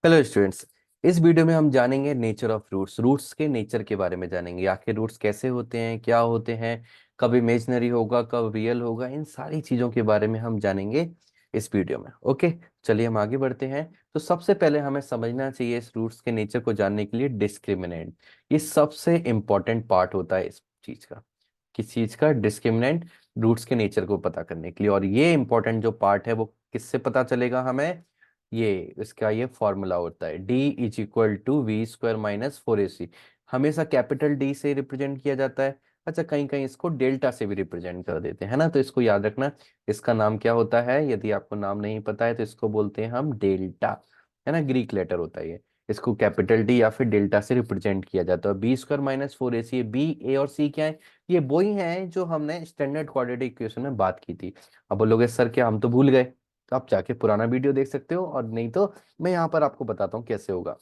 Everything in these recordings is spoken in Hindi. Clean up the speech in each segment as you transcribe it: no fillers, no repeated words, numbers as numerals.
Hello students. इस वीडियो में हम जानेंगे नेचर ऑफ रूट्स। रूट्स के नेचर के बारे में जानेंगे, आखिर रूट्स कैसे होते हैं, क्या होते हैं, कब इमेजिनरी होगा, कब रियल होगा, इन सारी चीज़ों के बारे में हम जानेंगे इस वीडियो में। ओके, चलिए हम आगे बढ़ते हैं। तो सबसे पहले हमें समझना चाहिए इस रूट्स के नेचर को जानने के लिए डिस्क्रिमिनेंट। ये सबसे इंपॉर्टेंट पार्ट होता है इस चीज़ का। किस चीज़ का? डिस्क्रिमिनेंट। रूट्स के नेचर को पता करने के लिए। और ये इंपॉर्टेंट जो पार्ट है वो किससे पता चलेगा हमें? ये इसका ये फॉर्मूला होता है D is equal to V square minus 4AC। हमेशा कैपिटल D से रिप्रेजेंट किया जाता है। अच्छा, कहीं कहीं इसको डेल्टा से भी रिप्रेजेंट कर देते हैं, है ना? तो इसको याद रखना। इसका नाम क्या होता है? यदि आपको नाम नहीं पता है तो इसको बोलते हैं हम डेल्टा, है ना? ग्रीक लेटर होता है ये। इसको कैपिटल D या फिर डेल्टा से रिप्रेजेंट किया जाता है। बी स्क्वायर माइनस 4AC, ये बी, ए और सी क्या है? ये वही है जो हमने स्टैंडर्ड क्वाड्रेटिक इक्वेशन में बात की थी। अब बोलोगे सर क्या हम तो भूल गए। तो आप जाके पुराना वीडियो देख सकते हो, और नहीं तो मैं यहाँ पर आपको बताता हूँ कैसे होगा।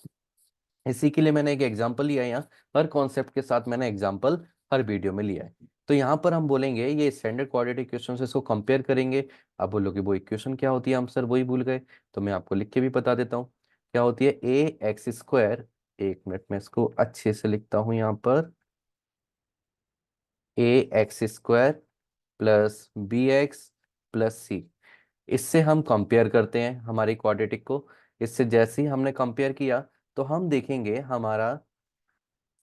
इसी के लिए मैंने एक एग्जांपल लिया है यहाँ। हर कॉन्सेप्ट के साथ मैंने एग्जांपल हर वीडियो में लिया है। तो यहाँ पर हम बोलेंगे ये स्टैंडर्ड क्वाड्रेटिक इक्वेशन से इसको कंपेयर करेंगे। अब बोलोगे वो इक्वेशन क्या होती है, हम सर वही भूल गए। तो मैं आपको लिख के भी बता देता हूँ क्या होती है। ए एक्स स्क्वायर, एक मिनट में इसको अच्छे से लिखता हूँ यहाँ पर। A x square plus B x plus C. इससे हम कंपेयर करते हैं हमारी क्वाड्रेटिक को। इससे जैसे ही हमने कंपेयर किया तो हम देखेंगे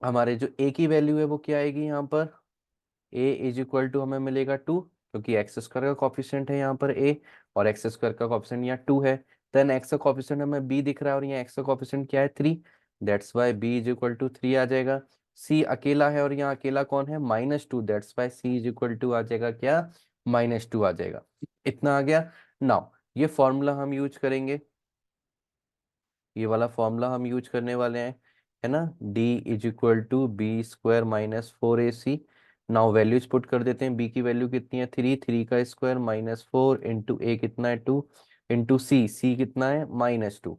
हमारे जो ए की वैल्यू है वो क्या आएगी यहाँ पर। ए इज इक्वल टू हमें मिलेगा 2, क्योंकि एक्स स्क्वायर का कॉफिशिएंट है यहाँ पर ए, और एक्स स्क्वायर का कॉफिशिएंट यहाँ 2 है। देन एक्स का कॉफिशिएंट हमें बी दिख रहा है और यहाँ एक्स का कॉफिशिएंट क्या है 3। That's why B is equal to 3 आ जाएगा। सी अकेला है और यहाँ अकेला कौन है? -2। That's why C is equal to आ जाएगा क्या? -2 आ जाएगा। इतना आ गया। नाउ ये फॉर्मूला हम यूज करेंगे, ये वाला फॉर्मूला हम यूज करने वाले हैं, है ना? D is equal to B square minus 4AC। Now values put कर देते हैं। B की वैल्यू कितनी है? 3। 3 का स्क्वायर -4 इंटू A कितना है? 2 इंटू C कितना है? -2।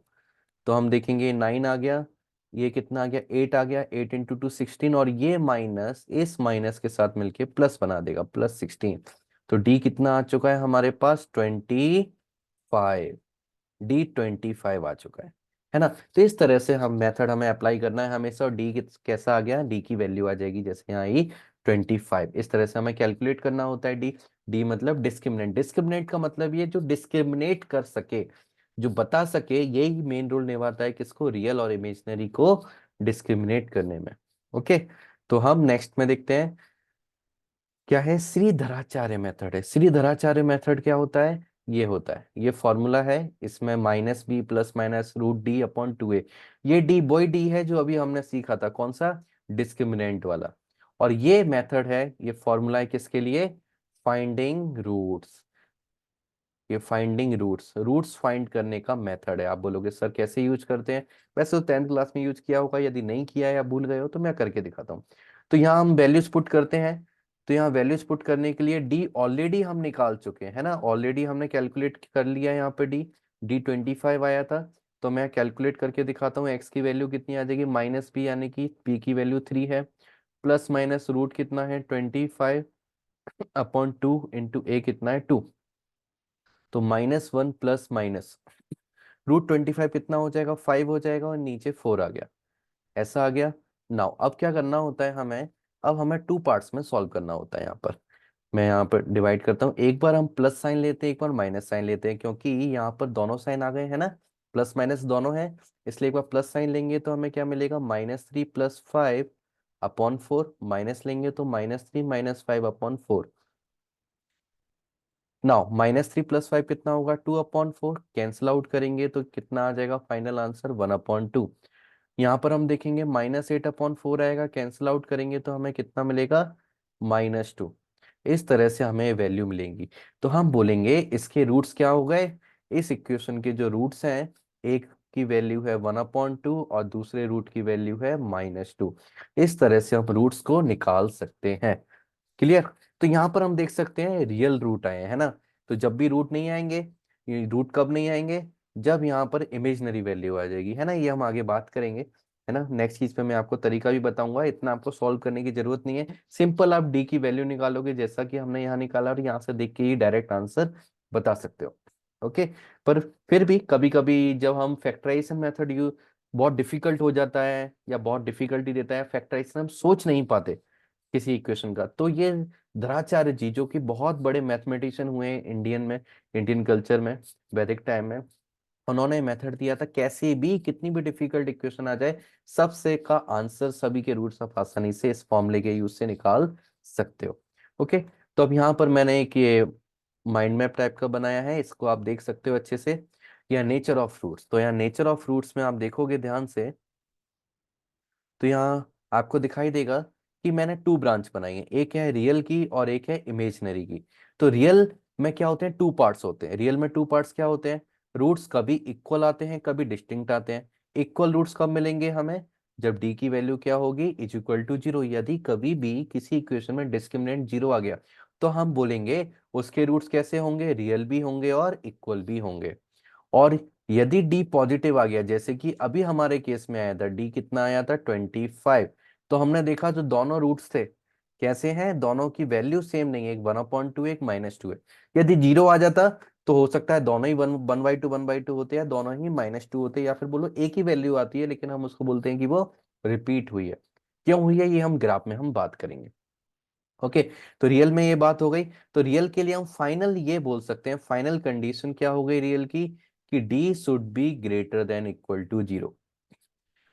तो हम देखेंगे 9 आ गया। ये कितना आ गया? 8 आ गया। 8 इंटू 2 16, और ये माइनस इस माइनस के साथ मिलके प्लस बना देगा, +16। तो D कितना आ चुका है हमारे पास? 25। D 25 आ चुका है ना? तो इस तरह से हम मेथड हमें अप्लाई करना है हमेशा। और डी कैसा आ गया? डी की वैल्यू आ जाएगी जैसे यहाँ आई 25। इस तरह से हमें कैलकुलेट करना होता है डी। डी मतलब डिस्क्रिमिनेंट। डिस्क्रिमिनेंट का मतलब ये जो डिस्क्रिमिनेट कर सके, जो बता सके, यही मेन रोल निभाता है किसको? रियल और इमेजिनरी को डिस्क्रिमिनेट करने में। ओके, तो हम नेक्स्ट में देखते हैं क्या है। श्रीधराचार्य मेथड है। श्रीधराचार्य मेथड क्या होता है? ये होता है, ये फॉर्मूला है। इसमें -b प्लस माइनस √d/2a। ये डी वही डी है जो अभी हमने सीखा था, कौन सा? डिस्क्रिमिनेंट वाला। और ये मेथड है, ये फॉर्मूला है किसके लिए? Finding roots. ये फाइंडिंग रूट्स, रूट्स फाइंड करने का मेथड है। आप बोलोगे सर कैसे यूज करते हैं? वैसे तो 10th क्लास में यूज किया होगा, यदि नहीं किया है या भूल गए हो तो मैं करके दिखाता हूँ। तो यहाँ हम वैल्यूज पुट करते हैं। तो यहाँ वैल्यूज पुट करने के लिए डी ऑलरेडी हम निकाल चुके हैं, है ना? ऑलरेडी हमने कैलकुलेट कर लिया। यहाँ पे डी 25 आया था। तो मैं कैलकुलेट करके दिखाता हूँ। एक्स की वैल्यू कितनी आ जाएगी? -b, यानी कि p की वैल्यू 3 है। प्लस माइनस रूट कितना है? 25/2 इंटू a कितना है? 2। तो -1 प्लस माइनस √25 कितना हो जाएगा? 5 हो जाएगा, और नीचे 4 आ गया। ऐसा आ गया। नाउ अब क्या करना होता है हमें? अब हमें टू पार्ट्स में सॉल्व करना होता है। यहाँ पर मैं यहाँ पर डिवाइड करता हूँ। एक बार हम प्लस साइन लेते हैं, एक बार माइनस साइन लेते हैं, क्योंकि यहाँ पर दोनों साइन आ गए हैं ना, प्लस माइनस दोनों है। इसलिए एक बार प्लस साइन लेंगे तो हमें क्या मिलेगा? -3 + 5/4। माइनस लेंगे तो -3 - 5/4। नाउ -3 + 5 कितना होगा? 2/4। कैंसिल आउट करेंगे तो कितना आ जाएगा? Final answer 1/2। यहाँ पर हम देखेंगे -8/4 आएगा। कैंसिल आउट करेंगे तो हमें कितना मिलेगा? -2। इस तरह से हमें वैल्यू मिलेंगी। तो हम बोलेंगे इसके रूट्स क्या हो गए? इस इक्वेशन के जो रूट्स हैं, एक की वैल्यू है 1/2 और दूसरे रूट की वैल्यू है -2। इस तरह से हम रूट्स को निकाल सकते हैं। क्लियर? तो यहाँ पर हम देख सकते हैं रियल रूट आए हैं, है ना? तो जब भी रूट नहीं आएंगे, ये रूट कब नहीं आएंगे? जब यहाँ पर इमेजनरी वैल्यू आ जाएगी, है ना? ये हम आगे बात करेंगे, है ना? नेक्स्ट चीज पे मैं आपको तरीका भी बताऊंगा। इतना आपको सॉल्व करने की जरूरत नहीं है। सिंपल आप डी की वैल्यू निकालोगे जैसा कि हमने यहाँ निकाला, और यहाँ से देख के ही डायरेक्ट आंसर बता सकते हो। ओके। पर फिर भी कभी कभी जब हम फैक्टराइजेशन मेथड यू बहुत डिफिकल्ट हो जाता है या बहुत डिफिकल्टी देता है फैक्टराइजेशन, हम सोच नहीं पाते किसी इक्वेशन का, तो ये धराचार्य जी जो कि बहुत बड़े मैथमेटिशियन हुए हैं इंडियन में, इंडियन कल्चर में, वैदिक टाइम में, उन्होंने मेथड दिया था कैसे भी कितनी भी डिफिकल्ट इक्वेशन आ जाए सबसे का आंसर सभी के रूट्स आप आसानी से इस फॉर्मूले के यूज से निकाल सकते हो। ओके। तो अब यहाँ पर मैंने एक ये माइंड मैप टाइप का बनाया है, इसको आप देख सकते हो अच्छे से। यह नेचर ऑफ रूट्स, तो यहाँ नेचर ऑफ रूट्स में आप देखोगे ध्यान से, तो यहाँ आपको दिखाई देगा कि मैंने टू ब्रांच बनाई है, एक है रियल की और एक है इमेजनरी की। तो रियल में क्या होते हैं, टू पार्ट्स होते हैं। रियल में टू पार्ट्स क्या होते हैं, रूट्स कभी इक्वल आते हैं कभी डिस्टिंक्ट आते हैं। इक्वल रूट्स कब मिलेंगे हमें, जब डी की वैल्यू क्या होगी, इज इक्वल टू जीरो। यदि कभी भी किसी इक्वेशन में डिस्क्रिमिनेंट जीरो आ गया तो हम बोलेंगे उसके रूट्स कैसे होंगे, रियल भी होंगे और इक्वल भी होंगे। और यदि डी पॉजिटिव आ गया, जैसे कि अभी हमारे केस में आया था, डी कितना आया था 25, तो हमने देखा जो दोनों रूट्स थे कैसे हैं, दोनों की वैल्यू सेम नहीं है, एक 1/2 एक -2 है। यदि जीरो आ जाता तो हो सकता है दोनों ही 1/2 होते हैं, दोनों ही -2 होते हैं, या फिर बोलो एक ही वैल्यू आती है लेकिन हम उसको बोलते हैं कि वो रिपीट हुई है। क्यों हुई है ये हम ग्राफ में हम बात करेंगे। ओके। तो रियल में ये बात हो गई। तो रियल के लिए हम फाइनल ये बोल सकते हैं, फाइनल कंडीशन क्या हो गई रियल की, कि D should be greater than equal to zero.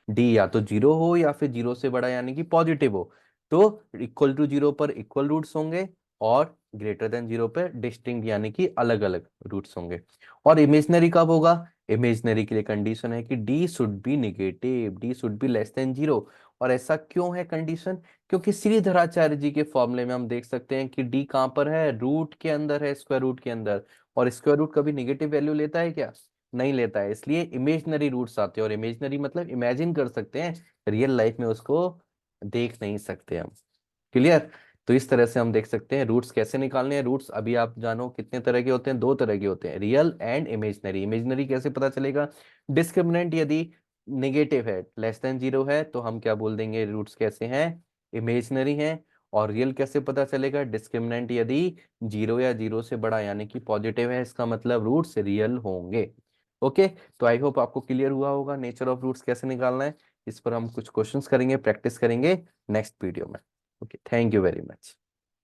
D या तो जीरो हो या फिर जीरो से बड़ा यानी कि पॉजिटिव हो, तो इक्वल टू जीरो पर इक्वल रूट्स होंगे और ग्रेटर देन जीरो पर डिस्टिंक्ट यानी कि अलग अलग रूट्स होंगे। और इमेजनरी कब होगा, इमेजनरी के लिए कंडीशन है कि D should B negative, D should be less than zero. और ऐसा क्यों है कंडीशन, क्योंकि श्रीधराचार्य जी के फॉर्मूले में हम देख सकते हैं कि डी कहां पर है, रूट के अंदर है, स्क्वायर रूट के अंदर। और स्क्वायर रूट कभी निगेटिव वैल्यू लेता है क्या, नहीं लेता है, इसलिए इमेजनरी रूट्स आते हैं। और इमेजनरी मतलब इमेजिन कर सकते हैं, रियल लाइफ में उसको देख नहीं सकते हम। क्लियर। तो इस तरह से हम देख सकते हैं रूट्स कैसे निकालने हैं। रूट्स अभी आप जानो कितने तरह के होते हैं, दो तरह के होते हैं, रियल एंड इमेजनरी। इमेजनरी कैसे पता चलेगा, डिस्क्रिमिनेंट यदि निगेटिव है, लेस देन जीरो है, तो हम क्या बोल देंगे, रूट्स कैसे हैं, इमेजनरी हैं। और रियल कैसे पता चलेगा, डिस्क्रिमिनेंट यदि जीरो या जीरो से बड़ा यानी कि पॉजिटिव है, इसका मतलब रूट्स रियल होंगे। ओके। तो आई होप आपको क्लियर हुआ होगा नेचर ऑफ रूट्स कैसे निकालना है। इस पर हम कुछ क्वेश्चंस करेंगे, प्रैक्टिस करेंगे नेक्स्ट वीडियो में। Okay, thank you very much.